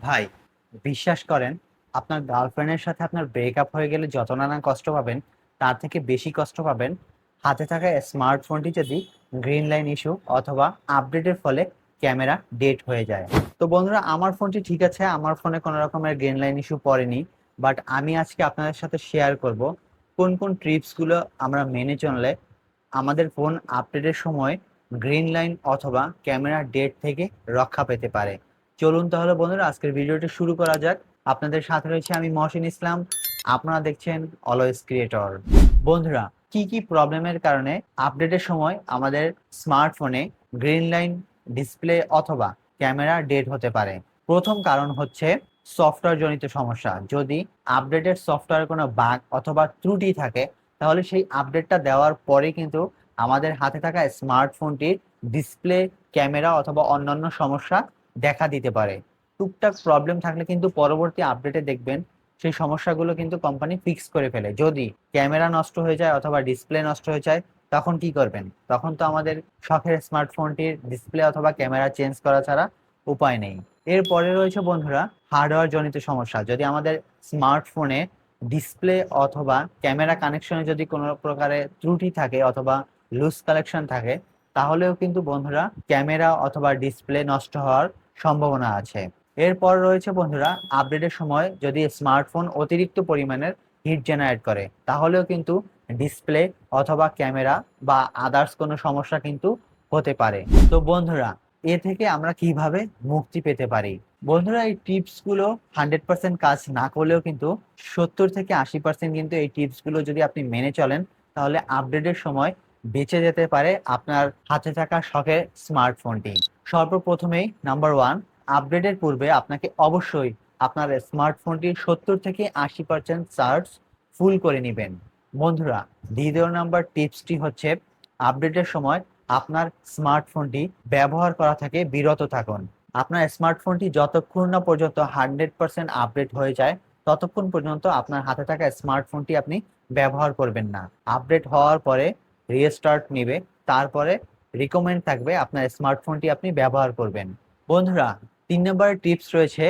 ভাই, বিশ্বাস করেন, আপনার গার্লফ্রেন্ডের সাথে আপনার ব্রেকআপ হয়ে গেলে যত না কষ্ট পাবেন, তার থেকে বেশি কষ্ট পাবেন হাতে থাকা স্মার্টফোনটি যদি গ্রিন লাইন ইস্যু অথবা আপডেটের ফলে ক্যামেরা ডেট হয়ে যায়। তো বন্ধুরা, আমার ফোনটি ঠিক আছে, আমার ফোনে কোনো রকমের গ্রিন লাইন ইস্যু পড়েনি। বাট আমি আজকে আপনাদের সাথে শেয়ার করব কোন কোন টিপসগুলো আমরা মেনে চললে আমাদের ফোন আপডেটের সময় গ্রিন লাইন অথবা ক্যামেরা ডেট থেকে রক্ষা পেতে পারে। চলুন তাহলে বন্ধুরা, আজকের ভিডিওটি শুরু করা যাক। আপনাদের সাথে রয়েছে আমি মহসিন ইসলাম। আপনারা দেখছেন অলওয়েজ ক্রিয়েটর। বন্ধুরা, কি কি প্রবলেমের কারণে আপডেটের সময় আমাদের স্মার্টফোনে গ্রিন লাইন ডিসপ্লে অথবা ক্যামেরা ডেট হতে পারে? প্রথম কারণ হচ্ছে সফটওয়্যার জনিত সমস্যা। যদি আপডেটের সফটওয়্যার কোনো বাগ অথবা ত্রুটি থাকে, তাহলে সেই আপডেটটা দেওয়ার পরে কিন্তু আমাদের হাতে থাকা স্মার্টফোনটির ডিসপ্লে, ক্যামেরা অথবা অন্যান্য সমস্যা দেখা দিতে পারে। টুকটাক প্রবলেম থাকলে কিন্তু পরবর্তী আপডেটে দেখবেন সেই সমস্যাগুলো কিন্তু কোম্পানি ফিক্স করে ফেলে। যদি ক্যামেরা নষ্ট হয়ে যায় অথবা ডিসপ্লে নষ্ট হয়ে যায়, তখন কি করবেন? তখন তো আমাদের শখের স্মার্টফোনটির ডিসপ্লে অথবা ক্যামেরা চেঞ্জ করা ছাড়া উপায় নেই। এরপরে রয়েছে বন্ধুরা হার্ডওয়্যার জনিত সমস্যা। যদি আমাদের স্মার্টফোনে ডিসপ্লে অথবা ক্যামেরা কানেকশনে যদি কোনো প্রকারের ত্রুটি থাকে অথবা লুজ কালেকশন থাকে, তাহলেও কিন্তু বন্ধুরা ক্যামেরা অথবা ডিসপ্লে নষ্ট হওয়ার সম্ভাবনা আছে। এরপর রয়েছে বন্ধুরা আপডেটের সময় যদি স্মার্টফোন অতিরিক্ত পরিমাণের হিট জেনারেট করে, তাহলেও কিন্তু ডিসপ্লে অথবা ক্যামেরা বা আদার্স কোনো সমস্যা কিন্তু হতে পারে। তো বন্ধুরা, এ থেকে আমরা কিভাবে মুক্তি পেতে পারি? বন্ধুরা, এই টিপসগুলো 100% কাজ না করলেও কিন্তু 70 থেকে 80% কিন্তু এই টিপসগুলো যদি আপনি মেনে চলেন, তাহলে আপডেটের সময় বেঁচে যেতে পারে আপনার হাতে থাকা শখের স্মার্টফোনটি। সর্বপ্রথমেই নাম্বার ওয়ান, আপডেটের পূর্বে আপনাকে অবশ্যই আপনার স্মার্টফোনটি 70 থেকে 80% চার্জ ফুল করে নেবেন। বন্ধুরা, দ্বিতীয় নাম্বার টিপসটি হচ্ছে আপডেটের সময় আপনার স্মার্টফোনটি ব্যবহার করা থেকে বিরত থাকুন। আপনার স্মার্টফোনটি যতক্ষণ না পর্যন্ত 100% আপডেট হয়ে যায়, ততক্ষণ পর্যন্ত আপনার হাতে থাকা স্মার্টফোনটি আপনি ব্যবহার করবেন না। আপডেট হওয়ার পরে রিস্টার্ট নিবে, তারপরে রিকমেন্ড থাকবে আপনার স্মার্টফোনটি আপনি ব্যবহার করবেন। বন্ধুরা, 3 নম্বর টিপস রয়েছে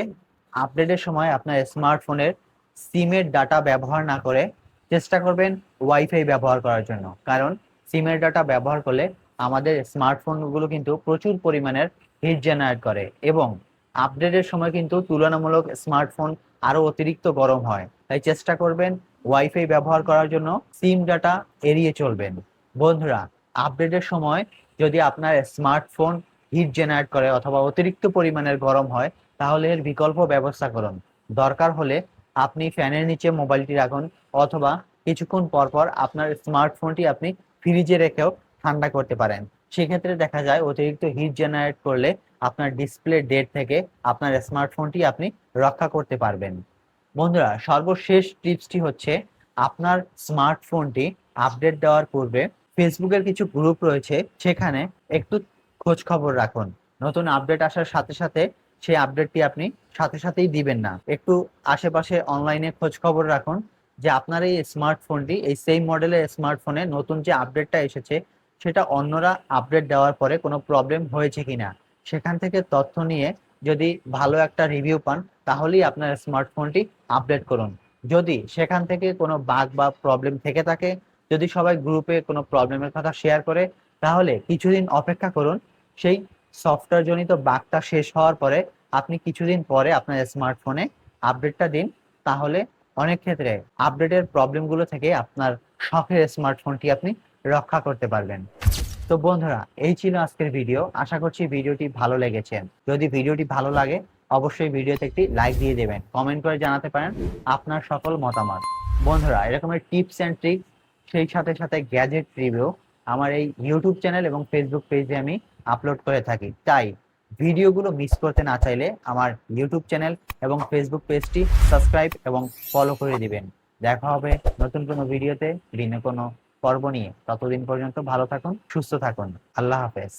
আপডেটের সময় আপনার স্মার্টফোনের সিমের ডাটা ব্যবহার না করে চেষ্টা করবেন ওয়াইফাই ব্যবহার করার জন্য। কারণ সিমের ডাটা ব্যবহার করলে আমাদের স্মার্টফোনগুলো কিন্তু প্রচুর পরিমাণের হিট জেনারেট করে এবং আপডেটের সময় কিন্তু তুলনামূলক স্মার্টফোন আরো অতিরিক্ত গরম হয়। তাই চেষ্টা করবেন ওয়াইফাই ব্যবহার করার জন্য সিম ডাটা এড়িয়ে চলবেন। বন্ধুরা, আপডেটের সময় যদি আপনার স্মার্টফোন হিট জেনারেট করে অথবা অতিরিক্ত পরিমাণের গরম হয়, তাহলে এর বিকল্প ব্যবস্থা করুন। দরকার হলে আপনি ফ্যানের নিচে মোবাইলটি রাখুন অথবা কিছুক্ষণ পর পর আপনার স্মার্টফোনটি আপনি ফ্রিজে রেখেও ঠান্ডা করতে পারেন। সেক্ষেত্রে দেখা যায় অতিরিক্ত হিট জেনারেট করলে আপনার ডিসপ্লে ডেট থেকে আপনার স্মার্টফোনটি আপনি রক্ষা করতে পারবেন। বন্ধুরা, সর্বশেষ টিপসটি হচ্ছে আপনার স্মার্টফোনটি আপডেট দেওয়ার পূর্বে ফেসবুকের কিছু গ্রুপ রয়েছে, সেখানে একটু খোঁজ খবর রাখুন। নতুন আপডেট আসার সাথে সাথে সেই আপডেটটি আপনি সাথে সাথেই দিবেন না। একটু আশেপাশে অনলাইনে খোঁজ খবর রাখুন যে আপনার এই স্মার্টফোনটি, এই সেম মডেলের স্মার্টফোনে নতুন যে আপডেটটা এসেছে, সেটা অন্যরা আপডেট দেওয়ার পরে কোনো প্রবলেম হয়েছে কিনা। সেখান থেকে তথ্য নিয়ে যদি ভালো একটা রিভিউ পান, তাহলেই আপনার স্মার্টফোনটি আপডেট করুন। যদি সেখান থেকে কোনো বাগ বা প্রবলেম থেকে থাকে, যদি সবাই গ্রুপে কোনো প্রবলেমের কথা শেয়ার করে, তাহলে কিছুদিন অপেক্ষা করুন। সেই সফটওয়্যার জনিত বাগটা শেষ হওয়ার পরে আপনি কিছুদিন পরে আপনার স্মার্টফোনে আপডেটটা দিন। তাহলে অনেক ক্ষেত্রে আপডেটের প্রবলেমগুলো থেকে আপনার শখের স্মার্টফোনটি আপনি রক্ষা করতে পারবেন। তো বন্ধুরা, এই ছিল আজকের ভিডিও। আশা করছি ভিডিওটি ভালো লেগেছে। যদি ভিডিওটি ভালো লাগে, অবশ্যই ভিডিওতে একটি লাইক দিয়ে দেবেন, কমেন্ট করে জানাতে পারেন আপনার সকল মতামত। বন্ধুরা, এরকমের টিপস অ্যান্ড ট্রিক্স, সেই সাথে সাথে গ্যাজেট রিভিউ আমার এই ইউটিউব চ্যানেল এবং ফেসবুক পেজে আমি আপলোড করে থাকি। তাই ভিডিওগুলো মিস করতে না চাইলে আমার ইউটিউব চ্যানেল এবং ফেসবুক পেজটি সাবস্ক্রাইব এবং ফলো করে দিবেন। দেখা হবে নতুন কোনো ভিডিওতে, ভিন্ন কোনো পর্ব নিয়ে। ততদিন পর্যন্ত ভালো থাকুন, সুস্থ থাকুন। আল্লাহ হাফেজ।